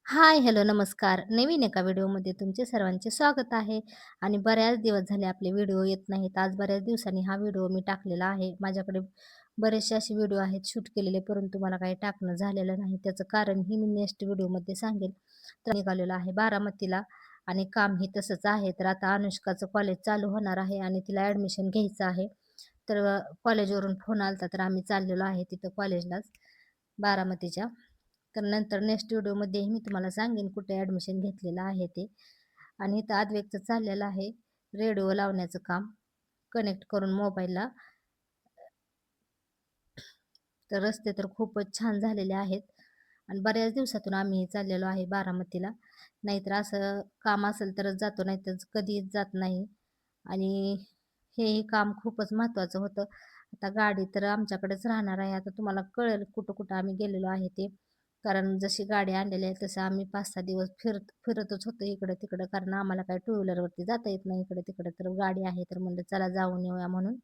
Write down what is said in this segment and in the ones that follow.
हाय, hello, नमस्कार. नवीन एका व्हिडिओमध्ये तुमचे सर्वांचे स्वागत आहे. आणि बऱ्याच दिवस झाले आपले व्हिडिओ येत नाहीत. आज बऱ्याच दिवसांनी हा व्हिडिओ मी टाकलेला आहे. माझ्याकडे बरेचसे असे व्हिडिओ आहेत शूट केलेले, परंतु मला काही टाकणं झालेलं नाही. त्याचं कारण ही मी नेक्स्ट व्हिडिओमध्ये सांगेल. तर निघालेलं आहे बारामतीला आणि काम ही तसंच आहे. तर आता अनुष्काचं कॉलेज चालू होणार आहे आणि तिला ॲडमिशन घ्यायचं आहे. तर कॉलेजवरून फोन आला तर आम्ही चाललेलो आहे तिथं कॉलेजलाच, बारामतीच्या. तर नंतर नेक्स्ट व्हिडिओमध्ये मी तुम्हाला सांगेन कुठे ॲडमिशन घेतलेलं आहे ते. आणि इथं अद्वैतचं चाललेलं आहे रेडिओ लावण्याचं काम, कनेक्ट करून मोबाईलला. तर रस्ते तर खूपच छान झालेले आहेत आणि बऱ्याच दिवसातून आम्ही चाललेलो आहे बारामतीला. नाहीतर असं काम असेल तरच जातो, नाहीतर कधीच जात नाही. आणि हेही काम खूपच महत्त्वाचं होतं. आता गाडी तर आमच्याकडेच राहणार आहे. आता तुम्हाला कळेल कुठं कुठं आम्ही गेलेलो आहे ते. कारण जशी गाडी आणलेली आहे तसं आम्ही 5-6 दिवस फिरतच होतो इकडं तिकडं, कारण आम्हाला काय टू व्हीलरवरती जाता येत नाही इकडे तिकडं. तर गाडी आहे तर म्हणलं चला जाऊन येऊया म्हणून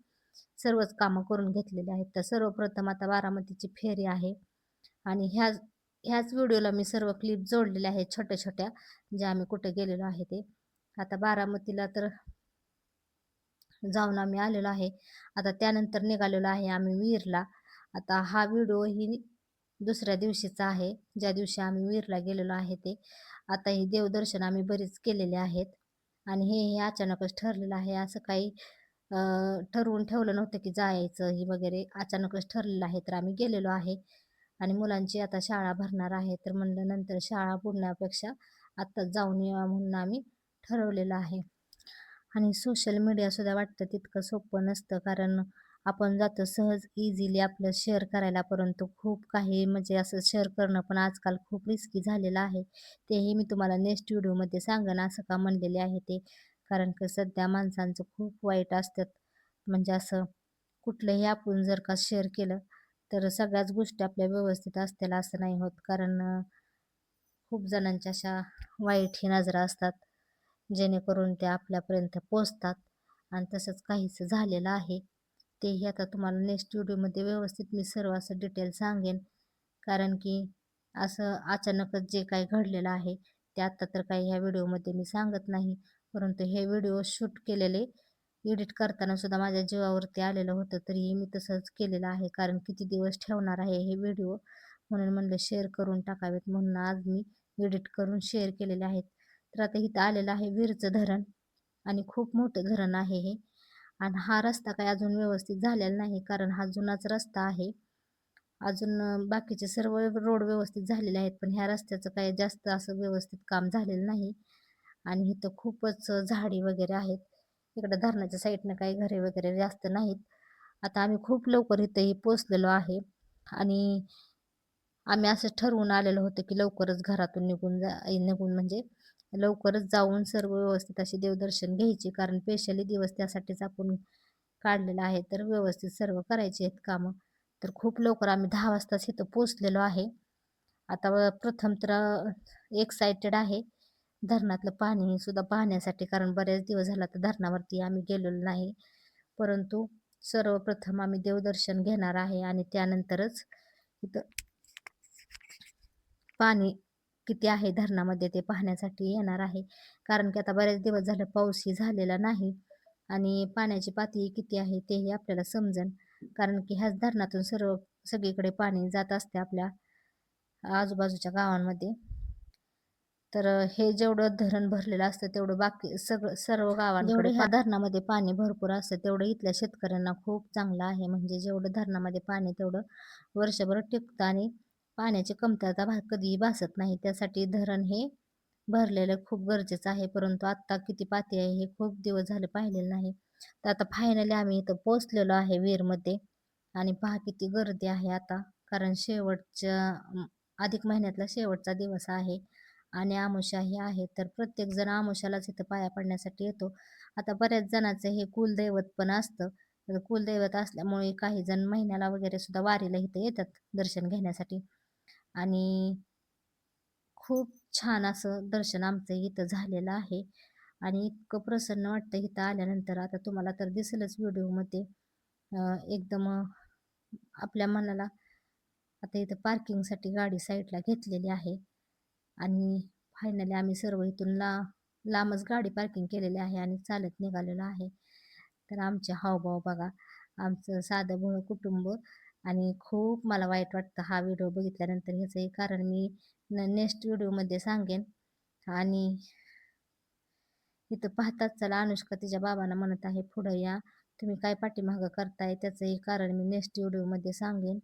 सर्वच कामं करून घेतलेली आहेत. तर सर्वप्रथम आता बारामतीची फेरी आहे आणि ह्याच ह्याच व्हिडिओला मी सर्व क्लिप जोडलेल्या आहेत छोट्या छोट्या, जे आम्ही कुठे गेलेलो आहे ते. आता बारामतीला तर जाऊन आम्ही आलेलो आहे. आता त्यानंतर निघालेलो आहे आम्ही वीरला. आता हा व्हिडिओ ही दुसऱ्या दिवशीचा आहे, ज्या दिवशी आम्ही वीरला गेलेलो आहे ते. आता ही देवदर्शन आम्ही बरीच केलेले आहेत आणि हे अचानकच ठरलेलं आहे. असं काही ठरवून ठेवलं नव्हतं की जायचं ही वगैरे, अचानकच ठरलेलं आहे. तर आम्ही गेलेलो आहे आणि मुलांची आता शाळा भरणार आहे, तर म्हणलं नंतर शाळा बुडण्यापेक्षा आत्ताच जाऊन येऊया म्हणून आम्ही ठरवलेलं आहे. आणि सोशल मीडियासुद्धा वाटतं तितकं सोपं नसतं, कारण आपण जातो सहज इझिली आपलं शेअर करायला, परंतु खूप काही म्हणजे असं शेअर करणं पण आजकाल खूप रिस्की झालेलं आहे. तेही मी तुम्हाला नेक्स्ट व्हिडिओमध्ये सांगेन असं का म्हणलेले आहे ते. कारण की सध्या माणसांचं खूप वाईट असतात. म्हणजे असं कुठलंही आपण जर का शेअर केलं तर सगळ्याच गोष्टी आपल्या व्यवस्थित असतील असं नाही होत, कारण खूप जणांच्या अशा वाईटही नजरा असतात, जेणेकरून ते आपल्यापर्यंत पोचतात. आणि तसंच काहीसं झालेलं आहे. तेही आता तुम्हाला नेक्स्ट व्हिडिओमध्ये व्यवस्थित मी सर्व असं डिटेल सांगेन. कारण की असं अचानकच जे काही घडलेलं आहे ते आत्ता तर काही ह्या व्हिडिओमध्ये मी सांगत नाही. परंतु हे व्हिडिओ शूट केलेले एडिट करताना सुद्धा माझ्या जीवावरती आलेलं होतं, तरीही मी तसंच केलेलं आहे. कारण किती दिवस ठेवणार आहे हे व्हिडिओ, म्हणून म्हणलं शेअर करून टाकावेत, म्हणून आज मी एडिट करून शेअर केलेले आहेत. तर आता इथं आलेलं आहे वीरचं धरण आणि खूप मोठं धरण आहे हे. आणि हा रस्ता काही अजून व्यवस्थित झालेला नाही, कारण हा जुनाच रस्ता आहे. अजून बाकीचे सर्व रोड व्यवस्थित झालेले आहेत, पण ह्या रस्त्याचं काही जास्त असं व्यवस्थित काम झालेलं नाही. आणि इथं खूपच झाडी वगैरे आहेत. इकडं धरणाच्या साईडनं काही घरे वगैरे जास्त नाहीत. आता आम्ही खूप लवकर इथंही पोचलेलो आहे आणि आम्ही असं ठरवून आलेलो होतं की लवकरच घरातून निघून म्हणजे लवकरच जाऊन सर्व व्यवस्थित अशी देवदर्शन घ्यायची, कारण स्पेशली दिवस त्यासाठीच आपण काढलेला आहे. तर व्यवस्थित सर्व करायचे आहेत कामं. तर खूप लवकर आम्ही 10 वाजताच इथं पोचलेलो आहे. आता प्रथम तर एक्सायटेड आहे धरणातलं पाणी सुद्धा पाहण्यासाठी, कारण बरेच दिवस झाला तर धरणावरती आम्ही गेलेलो नाही. परंतु सर्वप्रथम आम्ही देवदर्शन घेणार आहे आणि त्यानंतरच इथं पाणी किती आहे धरणामध्ये ते पाहण्यासाठी येणार आहे. कारण की आता बरेच दिवस झाले पाऊसही झालेला नाही आणि पाण्याची पातळी किती आहे तेही आपल्याला समजेल. कारण की ह्याच धरणातून सगळीकडे पाणी जात असते आपल्या आजूबाजूच्या गावांमध्ये. तर हे जेवढं धरण भरलेलं असतं तेवढं बाकी सर्व गावांकडे जेवढं ह्या धरणामध्ये पाणी भरपूर असतं तेवढं इथल्या शेतकऱ्यांना खूप चांगलं आहे. म्हणजे जेवढं धरणामध्ये पाणी तेवढं वर्षभर टिकतं आणि पाण्याची कमतरता कधीही भासत नाही. त्यासाठी धरण हे भरलेलं खूप गरजेचं आहे. परंतु आत्ता किती पाती आहे हे खूप दिवस झाले पाहिलेलं नाही. तर आता फायनली आम्ही इथं पोचलेलो आहे वीरमध्ये. आणि पहा किती गर्दी आहे आता, कारण अधिक महिन्यातला शेवटचा दिवस आहे आणि अमावास्याही आहे. तर प्रत्येक जण अमावास्यालाच इथं पाया पडण्यासाठी येतो. आता बऱ्याच जणांचं हे कुलदैवत पण असतं. तर कुलदैवत असल्यामुळे काही जण महिन्याला वगैरे सुद्धा वारीला इथं येतात दर्शन घेण्यासाठी. आणि खूप छान असं दर्शन आमचं इथं झालेलं आहे आणि इतकं प्रसन्न वाटतं इथं आल्यानंतर. आता तुम्हाला तर दिसेलच व्हिडिओमध्ये. एकदम आपल्या मनाला. आता इथं पार्किंगसाठी गाडी साईडला घेतलेली आहे आणि फायनली आम्ही सर्व इथून लांबच गाडी पार्किंग केलेली आहे आणि चालत निघालेलो आहे. तर आमचे हावभाव बघा, आमचं साधं भोळं कुटुंब. आणि खूप मला वाईट वाटतं हा व्हिडिओ बघितल्यानंतर. ह्याचंही कारण मी नेक्स्ट व्हिडिओमध्ये सांगेन. आणि इथं पाहताच चला अनुष्का तिच्या बाबांना म्हणत आहे, पुढं या, तुम्ही काय पाठीमागं करताय, त्याचंही कारण मी नेक्स्ट व्हिडिओमध्ये सांगेन.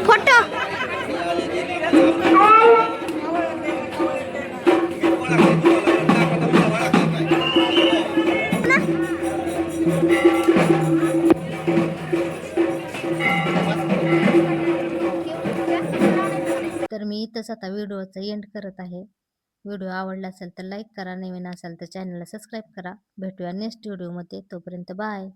फोटो तर मी इथंच आता व्हिडिओचा एंड करत आहे. व्हिडिओ आवडला असेल तर लाईक करा, नवीन असाल तर चॅनलला सबस्क्राईब करा. भेटूया नेक्स्ट व्हिडिओमध्ये. तोपर्यंत बाय.